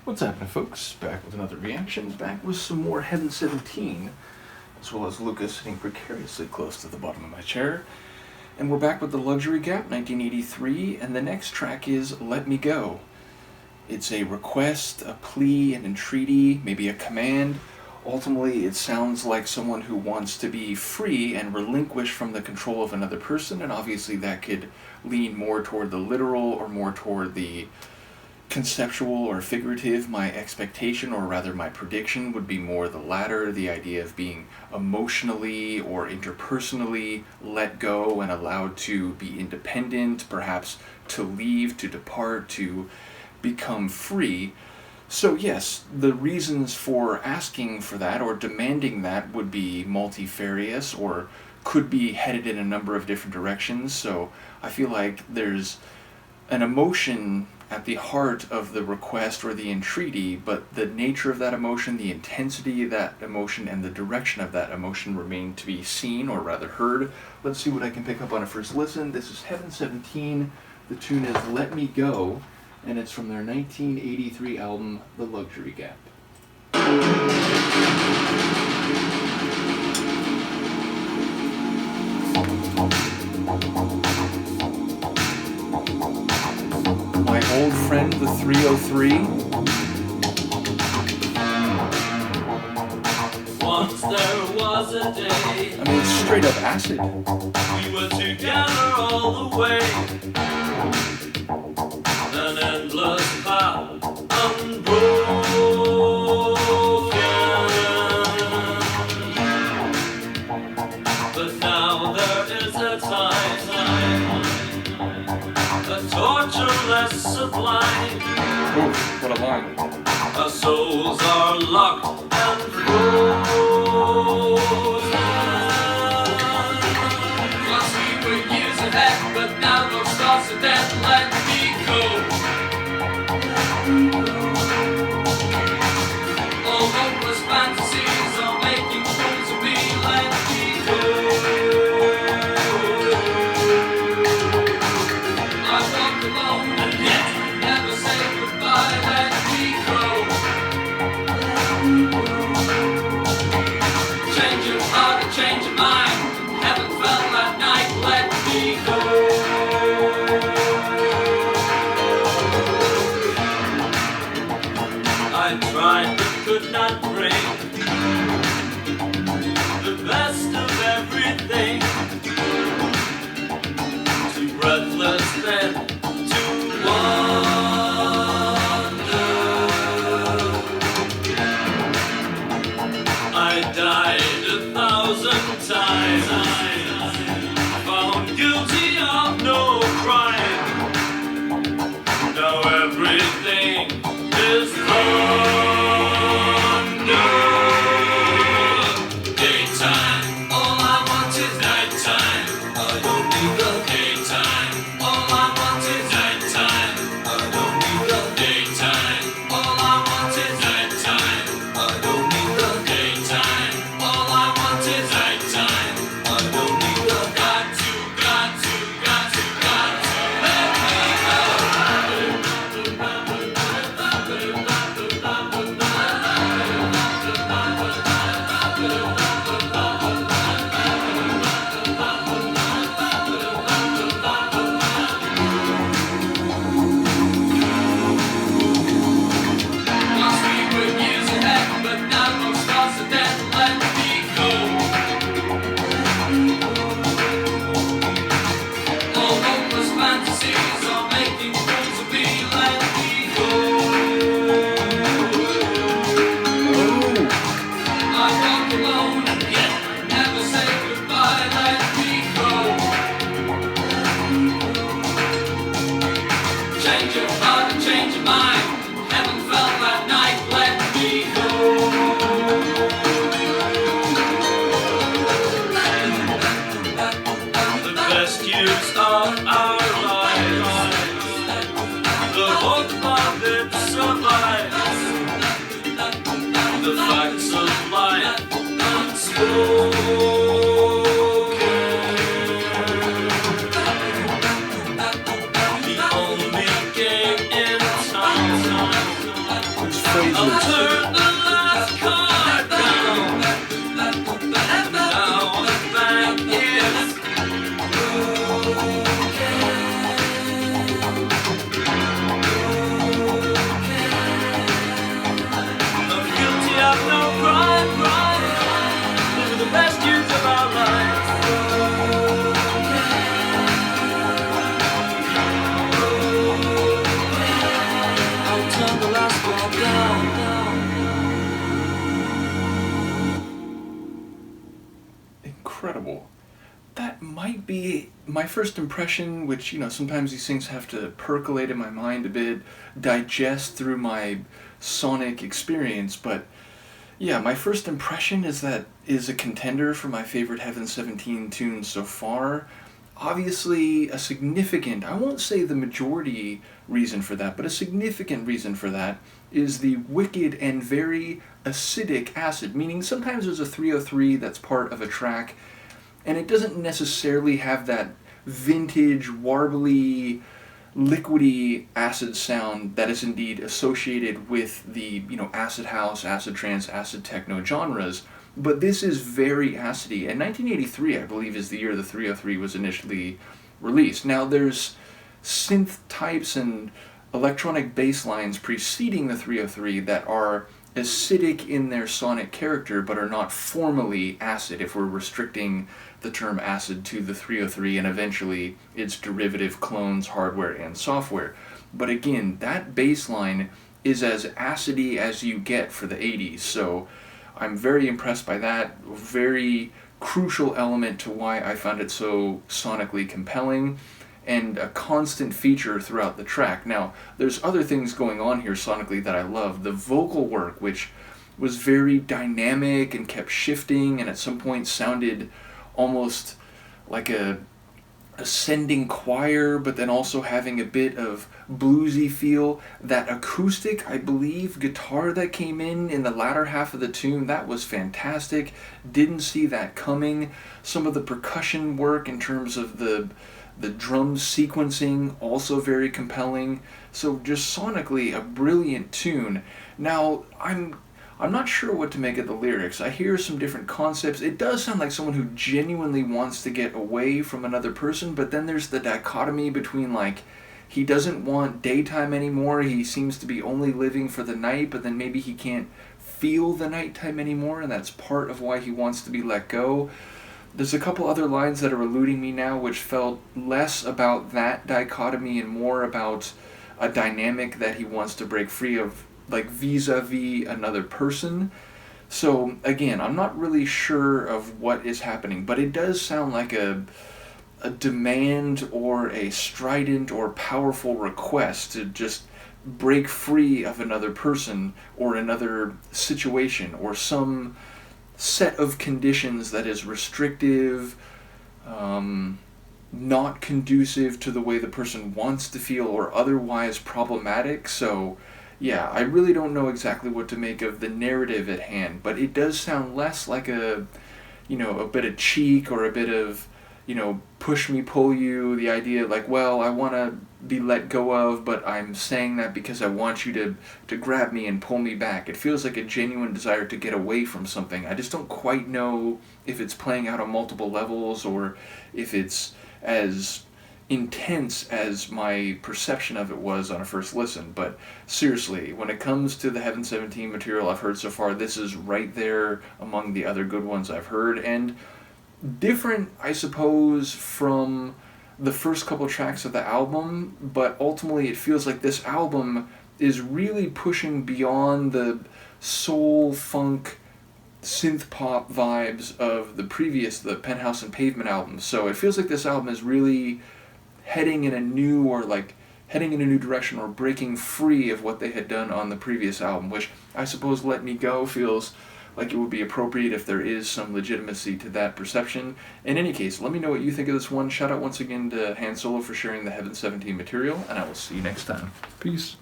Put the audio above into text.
What's happening, folks? Back with another reaction, back with some more Heaven 17, as well as Lucas sitting precariously close to the bottom of my chair. And we're back with The Luxury Gap, 1983, and the next track is Let Me Go. It's a request, a plea, an entreaty, maybe a command. Ultimately, it sounds like someone who wants to be free and relinquish from the control of another person, and obviously that could lean more toward the literal or more toward the conceptual or figurative. My expectation, or rather my prediction, would be more the latter, the idea of being emotionally or interpersonally let go and allowed to be independent, perhaps to leave, to depart, to become free. So yes, the reasons for asking for that or demanding that would be multifarious or could be headed in a number of different directions. So I feel like there's an emotion at the heart of the request or the entreaty, but the nature of that emotion, the intensity of that emotion, and the direction of that emotion remain to be seen, or rather heard. Let's see what I can pick up on a first listen. This is Heaven 17. The tune is Let Me Go, and it's from their 1983 album, The Luxury Gap. My old friend, the 303. Once there was a day. I mean, it's straight up acid. We were together all the way. An endless path unbroken. But now there is a time, a torture less sublime. Ooh, what a line. Our souls are locked and frozen. Once we were years ahead, but now no stars are dead. Let me go. All hopeless fantasies are making fools of me. Let me go. I walk alone and yet never say goodbye. Let me go. Change your heart and change your mind. Heaven fell that night. Let me go. I tried but could not bring the best of everything. Too breathless then to wonder. I died 1,000 times, found guilty of no crime. Now everything is thunder. crazy. I'll turn the last card down. And now the bank is I'm guilty of no crime. Living the best years of our lives. I'll turn the last card down. Incredible. That might be my first impression, which, sometimes these things have to percolate in my mind a bit, digest through my sonic experience, but yeah, my first impression is that is a contender for my favorite Heaven 17 tunes so far. Obviously, a significant, I won't say the majority reason for that, but a significant reason for that is the wicked and very acidic acid, meaning sometimes there's a 303 that's part of a track, and it doesn't necessarily have that vintage, warbly, liquidy acid sound that is indeed associated with the, acid house, acid trance, acid techno genres. But this is very acidy, and 1983, I believe, is the year the 303 was initially released. Now, there's synth types and electronic bass lines preceding the 303 that are acidic in their sonic character, but are not formally acid, if we're restricting the term acid to the 303 and eventually its derivative clones, hardware and software. But again, that bass line is as acidy as you get for the 80s, so I'm very impressed by that. Very crucial element to why I found it so sonically compelling, and a constant feature throughout the track. Now, there's other things going on here sonically that I love. The vocal work, which was very dynamic and kept shifting, and at some point sounded almost like a ascending choir, but then also having a bit of bluesy feel. That acoustic, I believe, guitar that came in the latter half of the tune, that was fantastic. Didn't see that coming. Some of the percussion work in terms of the drum sequencing, also very compelling. So just sonically a brilliant tune. Now, I'm not sure what to make of the lyrics. I hear some different concepts. It does sound like someone who genuinely wants to get away from another person, but then there's the dichotomy between, he doesn't want daytime anymore, he seems to be only living for the night, but then maybe he can't feel the nighttime anymore, and that's part of why he wants to be let go. There's a couple other lines that are eluding me now, which felt less about that dichotomy and more about a dynamic that he wants to break free of, vis-a-vis another person. So again, I'm not really sure of what is happening, but it does sound like a demand or a strident or powerful request to just break free of another person or another situation or some set of conditions that is restrictive, not conducive to the way the person wants to feel, or otherwise problematic. So yeah, I really don't know exactly what to make of the narrative at hand, but it does sound less like a bit of cheek or a bit of, push me, pull you, the idea I want to be let go of, but I'm saying that because I want you to grab me and pull me back. It feels like a genuine desire to get away from something. I just don't quite know if it's playing out on multiple levels or if it's as intense as my perception of it was on a first listen. But seriously, when it comes to the Heaven 17 material I've heard so far, this is right there among the other good ones I've heard, and different, I suppose, from the first couple tracks of the album, but ultimately it feels like this album is really pushing beyond the soul, funk, synth pop vibes of the Penthouse and Pavement albums. So it feels like this album is really heading in a new direction, or breaking free of what they had done on the previous album, which I suppose Let Me Go feels like it would be appropriate if there is some legitimacy to that perception. In any case, let me know what you think of this one. Shout out once again to Han Solo for sharing the Heaven 17 material, and I will see you next time. Peace.